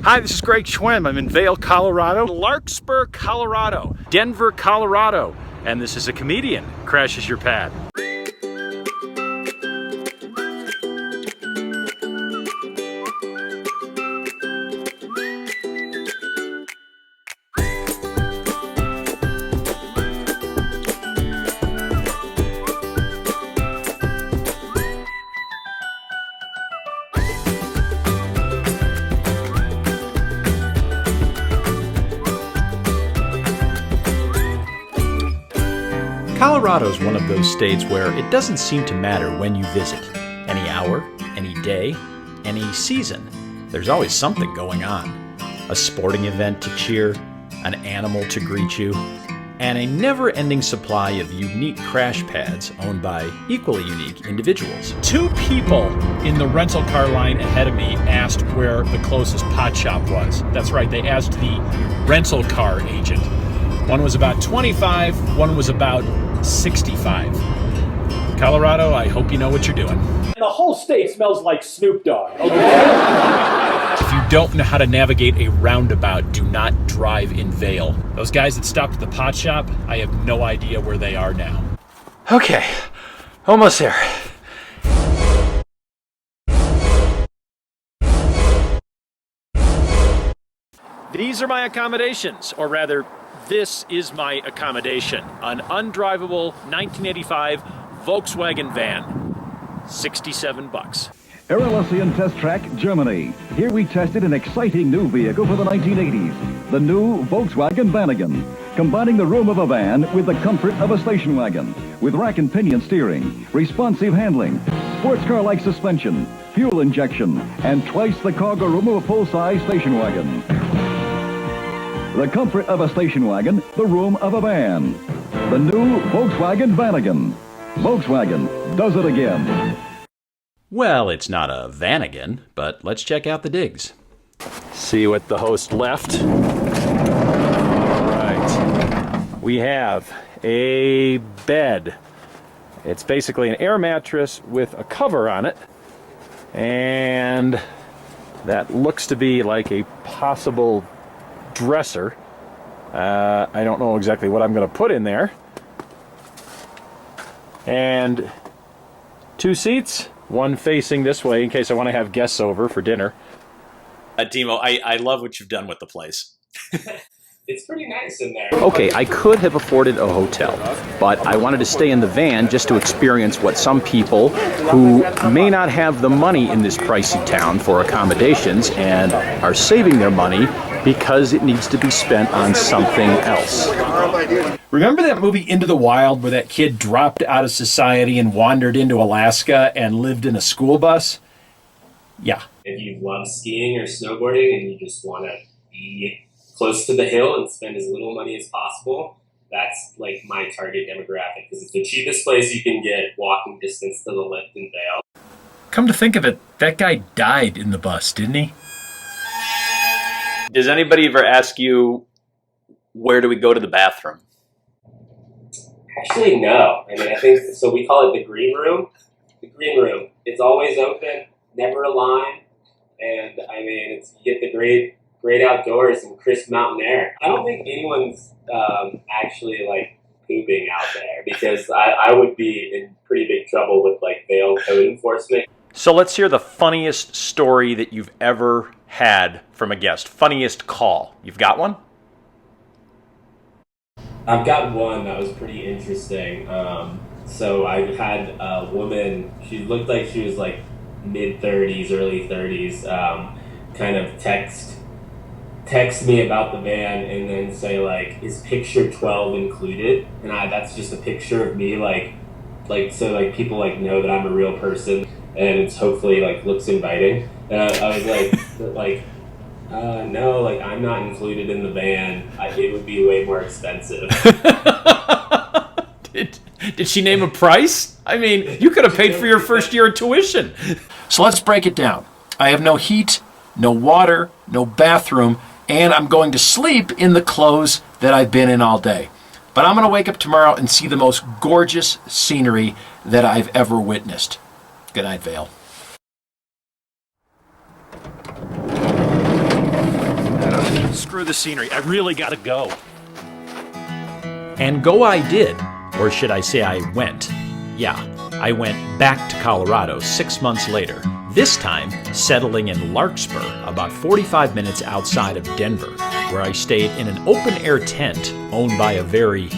Hi, this is Greg Schwem. I'm in Vail, Colorado, Larkspur, Colorado, Denver, Colorado, and this is a comedian crashes your pad. Colorado is one of those states where it doesn't seem to matter when you visit. Any hour, any day, any season. There's always something going on. A sporting event to cheer, an animal to greet you, and a never-ending supply of unique crash pads owned by equally unique individuals. Two people in the rental car line ahead of me asked where the closest pot shop was. That's right, they asked the rental car agent. One was about 25, one was about 65. Colorado, I hope you know what you're doing. The whole state smells like Snoop Dogg. Okay? If you don't know how to navigate a roundabout, do not drive in Vail. Those guys that stopped at the pot shop, I have no idea where they are now. Okay, almost there. These are my accommodations, or rather, this is my accommodation. An undrivable 1985 Volkswagen van. 67 bucks. Erlesian Test Track, Germany. Here we tested an exciting new vehicle for the 1980s. The new Volkswagen Vanagon. Combining the room of a van with the comfort of a station wagon. With rack and pinion steering, responsive handling, sports car-like suspension, fuel injection, and twice the cargo room of a full-size station wagon. The comfort of a station wagon, the room of a van. The new Volkswagen Vanagon. Volkswagen does it again. Well, it's not a Vanagon, but let's check out the digs. See what the host left. All right. We have a bed. It's basically an air mattress with a cover on it. And that looks to be like a possible dresser. I don't know exactly what I'm going to put in there. And two seats, one facing this way in case I want to have guests over for dinner. Demo, I love what you've done with the place. It's pretty nice in there. Okay, I could have afforded a hotel, but I wanted to stay in the van just to experience what some people who may not have the money in this pricey town for accommodations and are saving their money because it needs to be spent on something else. Remember that movie Into the Wild where that kid dropped out of society and wandered into Alaska and lived in a school bus? Yeah. If you love skiing or snowboarding and you just want to be close to the hill and spend as little money as possible, that's like my target demographic because it's the cheapest place you can get walking distance to the lift in Vail. Come to think of it, that guy died in the bus, didn't he? Does anybody ever ask you, where do we go to the bathroom? Actually, no. I mean, I think, so we call it the green room. The green room. It's always open, never a line, and I mean, you get the great outdoors and crisp mountain air. I don't think anyone's actually like pooping out there because I would be in pretty big trouble with like Vail code enforcement. So let's hear the funniest story that you've ever had from a guest. Funniest call. You've got one? I've got one that was pretty interesting. So I had a woman, she looked like she was like mid-30s, early 30s, kind of text me about the van and then say like, is picture 12 included? And that's just a picture of me like so like people like know that I'm a real person and it's hopefully like looks inviting. And I was like, no, like I'm not included in the van. It would be way more expensive. Did she name a price? I mean, you could have paid for your first year of tuition. So let's break it down. I have no heat, no water, no bathroom, and I'm going to sleep in the clothes that I've been in all day. But I'm going to wake up tomorrow and see the most gorgeous scenery that I've ever witnessed. Good night, Vail. Screw the scenery. I really gotta go. And go I did. Or should I say I went. Yeah, I went back to Colorado 6 months later. This time, settling in Larkspur, about 45 minutes outside of Denver, where I stayed in an open-air tent owned by a very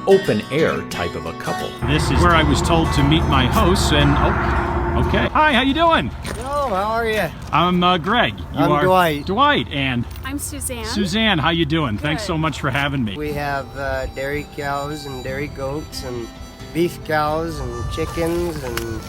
open-air type of a couple. This is where I was told to meet my hosts, and oh, okay. Hi, how you doing? Hello, how are you? I'm Greg. I'm Dwight. Dwight, and I'm Suzanne. Suzanne, how you doing? Good. Thanks so much for having me. We have dairy cows and dairy goats and beef cows and chickens and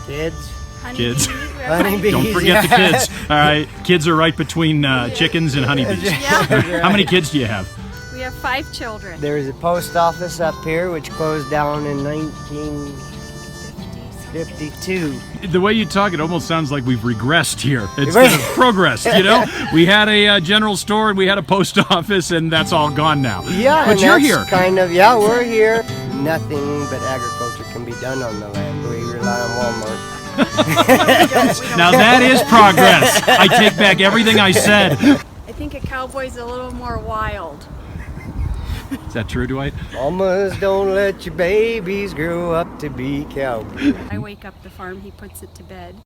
kids. Kids. Honeybees. Don't forget the kids. All right, kids are right between chickens and honeybees. Yeah. How many kids do you have? We have 5 children. There's a post office up here which closed down in 1952. The way you talk, it almost sounds like we've regressed here instead of progressed, you know? We had a general store and we had a post office, and that's all gone now. Yeah, but and you're that's here. We're here. Nothing but agriculture can be done on the land. We rely on Walmart. Now that is progress. I take back everything I said. I think a cowboy's a little more wild. Is that true, Dwight? Mamas, don't let your babies grow up to be cowboys. I wake up the farm, he puts it to bed.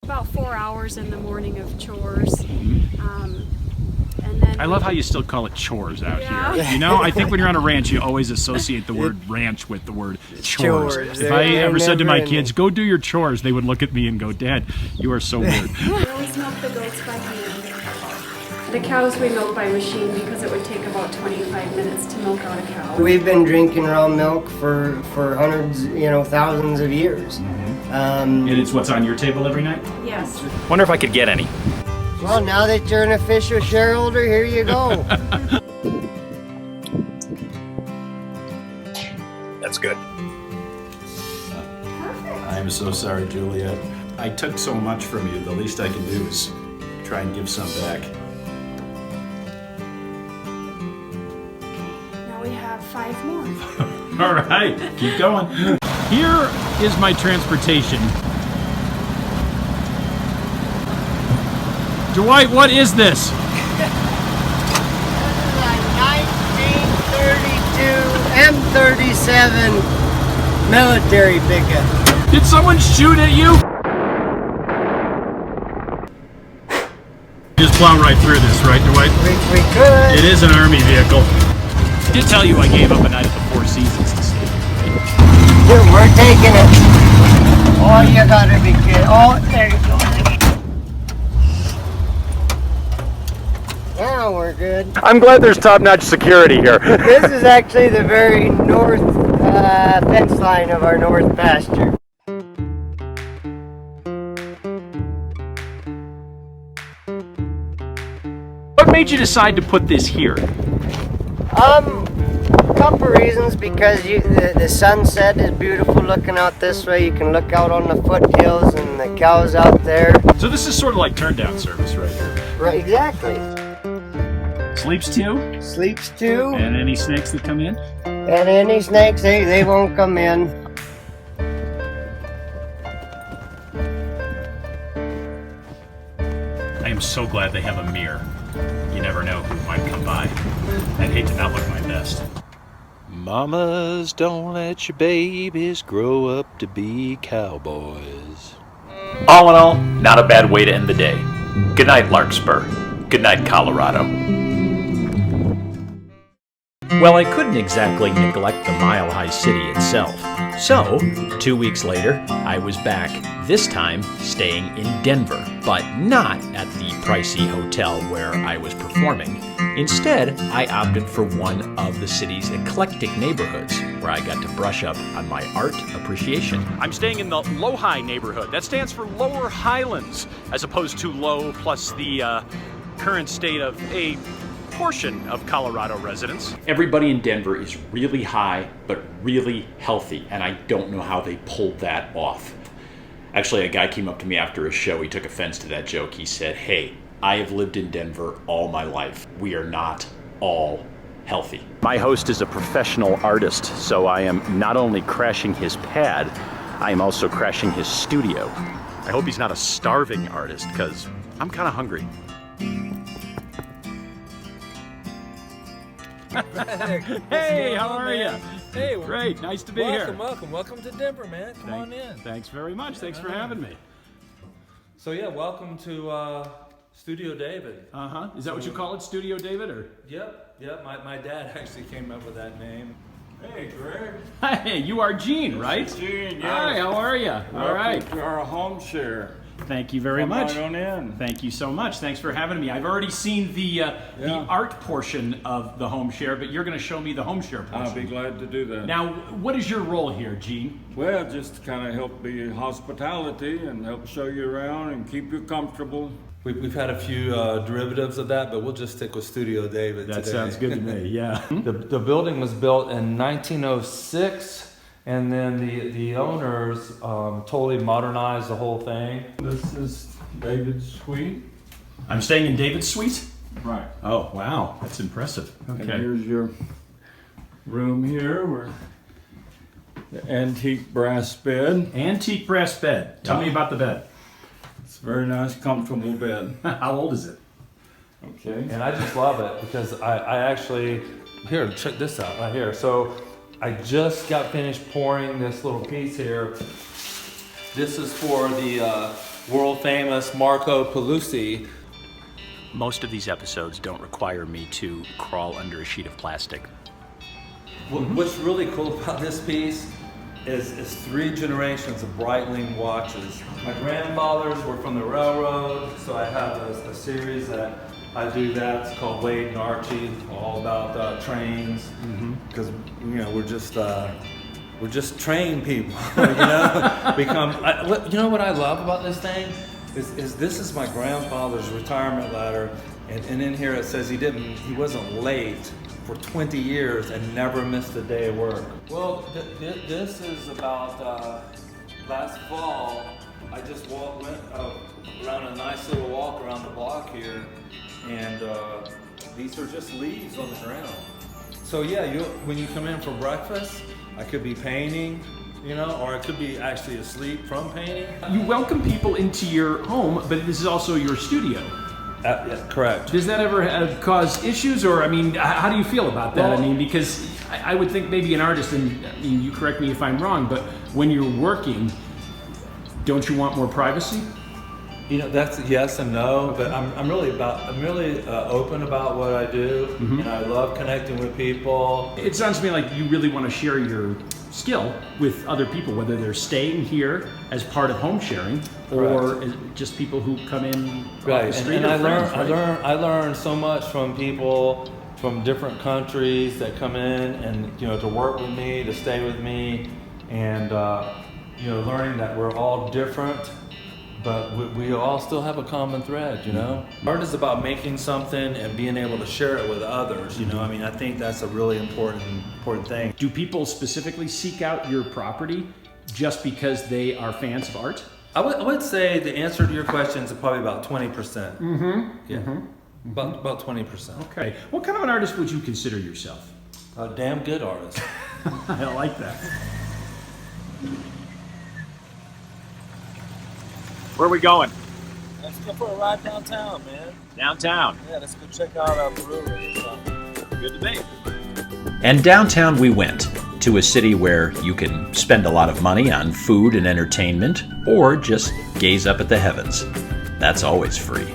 About 4 hours in the morning of chores. And then I love how you still call it chores out Yeah. here. You know, I think when you're on a ranch, you always associate the word ranch with the word chores. Chores. If I They're ever said to my never kids, go do your chores, they would look at me and go, Dad, you are so weird. we always milk the goats by hand. The cows we milk by machine because it would take about 25 minutes to milk out a cow. We've been drinking raw milk for hundreds, thousands of years. And it's what's on your table every night? Yes. Wonder if I could get any. Well, now that you're an official shareholder, here you go. That's good. I'm so sorry, Juliet. I took so much from you. The least I can do is try and give some back. Now we have 5 more. All right, keep going. Here is my transportation. Dwight, what is this? This is a 1932 M37 military pickup. Did someone shoot at you? Just plow right through this, right, Dwight? We could. It is an army vehicle. I did tell you I gave up a night at the Four Seasons to see. Dude, we're taking it. Oh, you gotta be kidding. Oh, there you go. Now we're good. I'm glad there's top-notch security here. This is actually the very north fence line of our north pasture. What made you decide to put this here? Couple reasons, because the sunset is beautiful looking out this way. You can look out on the foothills and the cows out there. So this is sort of like turn-down service right here. Right, exactly. Sleeps too? Sleeps too. And any snakes that come in? And any snakes, they won't come in. I am so glad they have a mirror. You never know who might come by. I'd hate to not look my best. Mamas, don't let your babies grow up to be cowboys. All in all, not a bad way to end the day. Good night, Larkspur. Good night, Colorado. Well, I couldn't exactly neglect the Mile High City itself. So, 2 weeks later, I was back, this time staying in Denver, but not at the pricey hotel where I was performing. Instead, I opted for one of the city's eclectic neighborhoods, where I got to brush up on my art appreciation. I'm staying in the Low-High neighborhood. That stands for Lower Highlands, as opposed to low plus the current state of a portion of Colorado residents. Everybody in Denver is really high, but really healthy, and I don't know how they pulled that off. Actually, a guy came up to me after a show. He took offense to that joke. He said, "Hey, I have lived in Denver all my life. We are not all healthy." My host is a professional artist, so I am not only crashing his pad, I am also crashing his studio. I hope he's not a starving artist, because I'm kind of hungry. Hey, how are you? Hey, Great, nice to be here. welcome to Denver, man. Come on in. Thanks very much. Thanks for having me. So yeah, welcome to Studio David. Is that what you call it, Studio David, or? Yep. My dad actually came up with that name. Hey, Greg. Hey, you are Gene, right? Gene, yes. Hi, how are you? All right. Welcome to our home share. Thank you very much. Come on in. Thank you so much. Thanks for having me. I've already seen the art portion of the home share, but you're going to show me the home share portion. I'll be glad to do that. Now, what is your role here, Gene? Well, just to kind of help be hospitality and help show you around and keep you comfortable. We've had a few derivatives of that, but we'll just stick with Studio David That today. sounds good to me, yeah. The building was built in 1906. And then the owners totally modernized the whole thing. This is David's suite. I'm staying in David's suite? Right. Oh, wow. That's impressive. And Okay. here's your room here where the antique brass bed. Antique brass bed. Tell me about the bed. It's a very nice, comfortable bed. How old is it? Okay. And I just love it because I actually, here, check this out right here. So I just got finished pouring this little piece here. This is for the world famous Marco Pelusi. Most of these episodes don't require me to crawl under a sheet of plastic. What's really cool about this piece is 3 generations of Breitling watches. My grandfathers were from the railroad, so I have a series that I do that. It's called Wade and Archie, all about trains. Because we're just train people. You know what I love about this thing is this is my grandfather's retirement letter, and in here it says he wasn't late for 20 years and never missed a day of work. Well, this is about last fall. I just went around a nice little walk around the block here, and these are just leaves on the ground. So yeah, when you come in for breakfast, I could be painting, or I could be actually asleep from painting. You welcome people into your home, but this is also your studio. Yeah, correct. Does that ever cause issues, or how do you feel about that? Well, Because I would think maybe an artist, and you correct me if I'm wrong, but when you're working, don't you want more privacy? That's yes and no, but I'm really open about what I do, and I love connecting with people. It sounds to me like you really want to share your skill with other people, whether they're staying here as part of home sharing, or just people who come in off the street. And I learn so much from people from different countries that come in and to work with me, to stay with me, and learning that we're all different, but we all still have a common thread, Art is about making something and being able to share it with others, I think that's a really important thing. Do people specifically seek out your property just because they are fans of art? I would say the answer to your question is probably about 20%. About 20%. Okay. What kind of an artist would you consider yourself? A damn good artist. I like that. Where are we going? Let's go for a ride downtown, man. Downtown. Yeah, let's go check out our brewery or something. Good to me. And downtown we went, to a city where you can spend a lot of money on food and entertainment, or just gaze up at the heavens. That's always free.